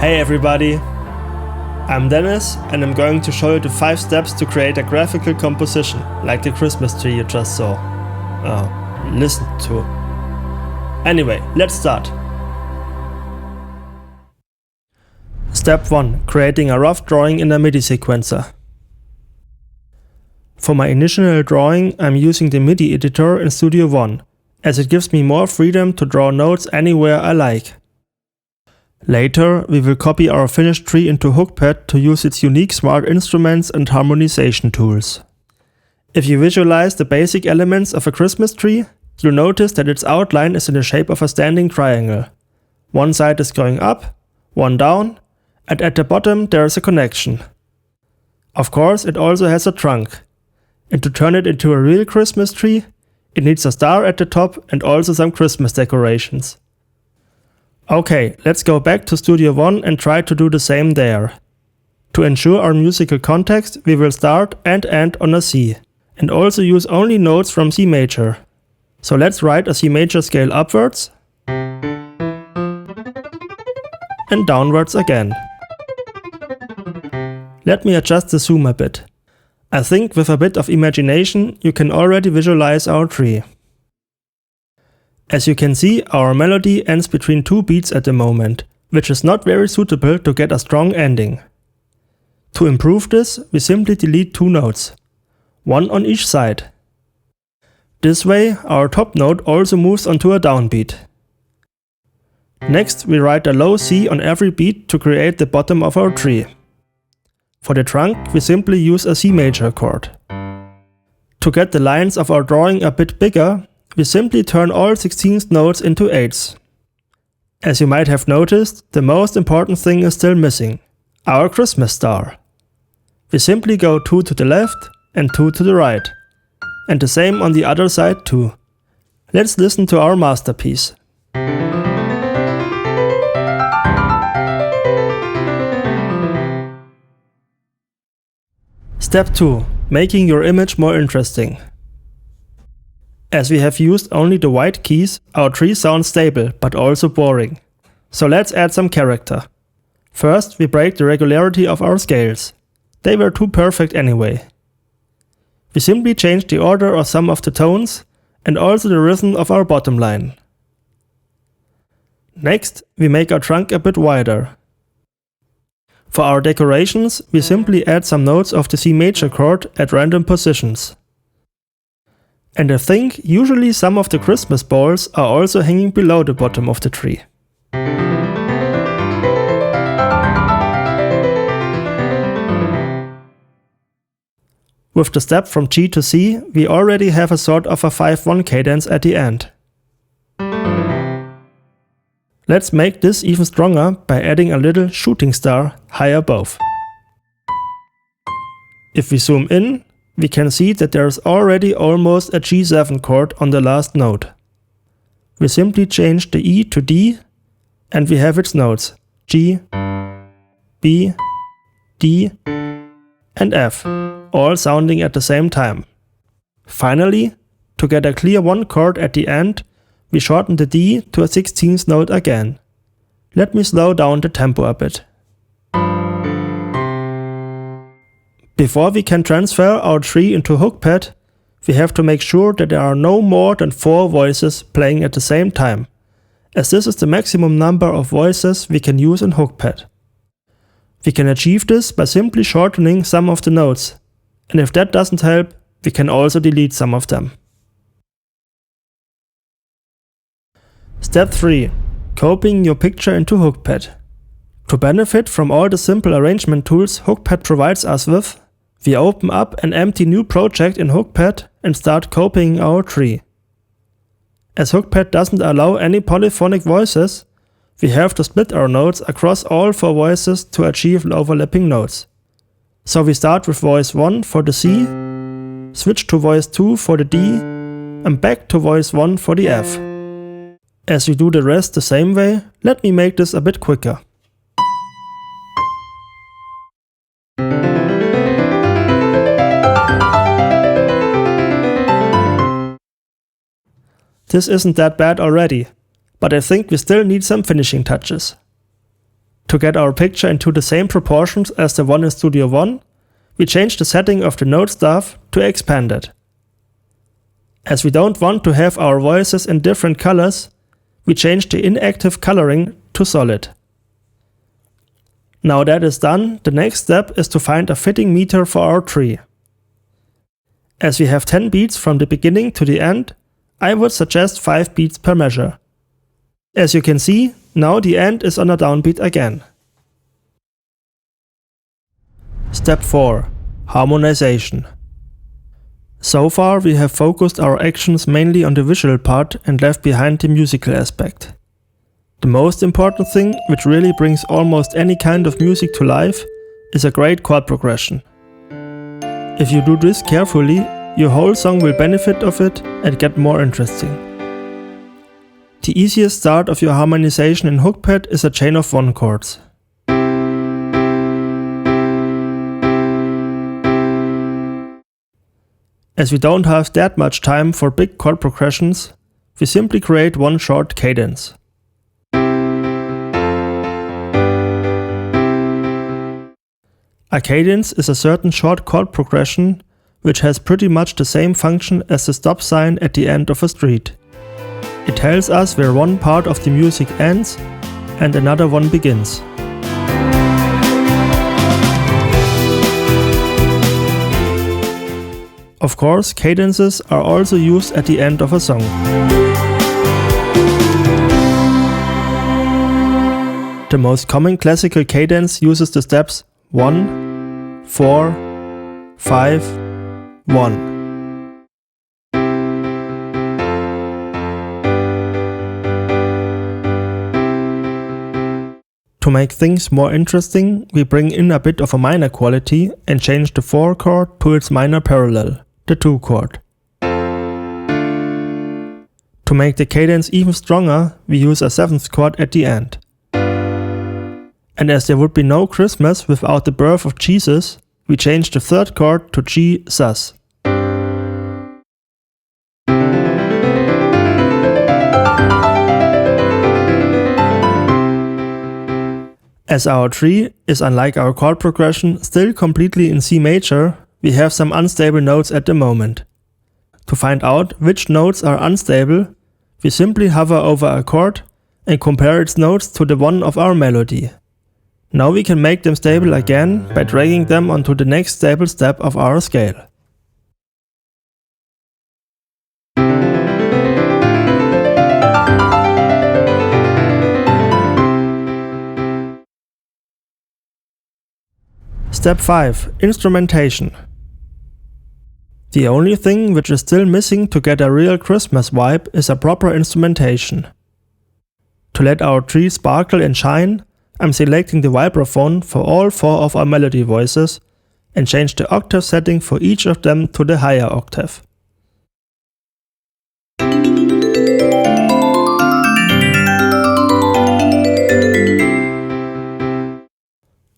Hey everybody, I'm Dennis and I'm going to show you the 5 steps to create a graphical composition, like the Christmas tree you just saw. Listen to. Anyway, let's start. Step 1. Creating a rough drawing in a MIDI sequencer. For my initial drawing, I'm using the MIDI editor in Studio One, as it gives me more freedom to draw notes anywhere I like. Later, we will copy our finished tree into Hookpad to use its unique smart instruments and harmonization tools. If you visualize the basic elements of a Christmas tree, you'll notice that its outline is in the shape of a standing triangle. One side is going up, one down, and at the bottom there is a connection. Of course, it also has a trunk. And to turn it into a real Christmas tree, it needs a star at the top and also some Christmas decorations. Okay, let's go back to Studio One and try to do the same there. To ensure our musical context, we will start and end on a C, and also use only notes from C major. So let's write a C major scale upwards and downwards again. Let me adjust the zoom a bit. I think with a bit of imagination you can already visualize our tree. As you can see, our melody ends between 2 beats at the moment, which is not very suitable to get a strong ending. To improve this, we simply delete 2 notes, one on each side. This way, our top note also moves onto a downbeat. Next, we write a low C on every beat to create the bottom of our tree. For the trunk, we simply use a C major chord. To get the lines of our drawing a bit bigger, we simply turn all 16th notes into 8ths. As you might have noticed, the most important thing is still missing, our Christmas star. We simply go 2 to the left and 2 to the right. And the same on the other side too. Let's listen to our masterpiece. Step 2. Making your image more interesting. As we have used only the white keys, our tree sounds stable, but also boring. So let's add some character. First, we break the regularity of our scales. They were too perfect anyway. We simply change the order of some of the tones and also the rhythm of our bottom line. Next, we make our trunk a bit wider. For our decorations, we simply add some notes of the C major chord at random positions. And I think usually some of the Christmas balls are also hanging below the bottom of the tree. With the step from G to C, we already have a sort of a 5/1 cadence at the end. Let's make this even stronger by adding a little shooting star high above. If we zoom in, we can see that there is already almost a G7 chord on the last note. We simply change the E to D and we have its notes G, B, D and F, all sounding at the same time. Finally, to get a clear 1 chord at the end, we shorten the D to a 16th note again. Let me slow down the tempo a bit. Before we can transfer our tree into Hookpad, we have to make sure that there are no more than 4 voices playing at the same time, as this is the maximum number of voices we can use in Hookpad. We can achieve this by simply shortening some of the notes, and if that doesn't help, we can also delete some of them. Step 3. Copying your picture into Hookpad. To benefit from all the simple arrangement tools Hookpad provides us with, we open up an empty new project in Hookpad and start copying our tree. As Hookpad doesn't allow any polyphonic voices, we have to split our notes across all 4 voices to achieve overlapping notes. So we start with voice 1 for the C, switch to voice 2 for the D, and back to voice 1 for the F. As we do the rest the same way, let me make this a bit quicker. This isn't that bad already, but I think we still need some finishing touches. To get our picture into the same proportions as the one in Studio One, we change the setting of the node stuff to expanded. As we don't want to have our voices in different colors, we change the inactive coloring to solid. Now that is done, the next step is to find a fitting meter for our tree. As we have 10 beats from the beginning to the end, I would suggest 5 beats per measure. As you can see, now the end is on a downbeat again. Step 4. Harmonization. So far we have focused our actions mainly on the visual part and left behind the musical aspect. The most important thing, which really brings almost any kind of music to life, is a great chord progression. If you do this carefully, your whole song will benefit of it and get more interesting. The easiest start of your harmonization in Hookpad is a chain of 1 chords. As we don't have that much time for big chord progressions, we simply create one short cadence. A cadence is a certain short chord progression which has pretty much the same function as the stop sign at the end of a street. It tells us where one part of the music ends and another one begins. Of course, cadences are also used at the end of a song. The most common classical cadence uses the steps 1, 4, 5, 1. To make things more interesting, we bring in a bit of a minor quality and change the 4 chord to its minor parallel, the 2 chord. To make the cadence even stronger, we use a 7th chord at the end. And as there would be no Christmas without the birth of Jesus, we change the 3rd chord to G sus. As our tree is, unlike our chord progression, still completely in C major, we have some unstable notes at the moment. To find out which notes are unstable, we simply hover over a chord and compare its notes to the one of our melody. Now we can make them stable again by dragging them onto the next stable step of our scale. Step 5. Instrumentation. The only thing which is still missing to get a real Christmas vibe is a proper instrumentation. To let our tree sparkle and shine, I'm selecting the vibraphone for all 4 of our melody voices and change the octave setting for each of them to the higher octave.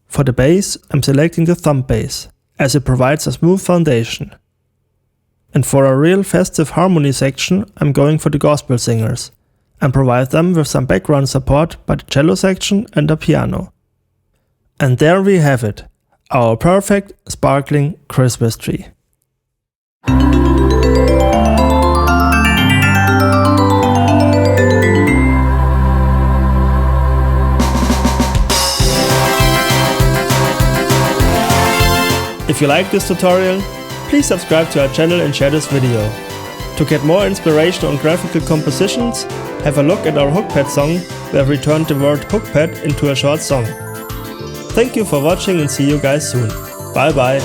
For the bass, I'm selecting the thumb bass, as it provides a smooth foundation. And for a real festive harmony section, I'm going for the gospel singers, and provide them with some background support by the cello section and the piano. And there we have it, our perfect, sparkling Christmas tree. If you like this tutorial, please subscribe to our channel and share this video. To get more inspiration on graphical compositions, have a look at our Hookpad song where we turned the word Hookpad into a short song. Thank you for watching and see you guys soon. Bye bye.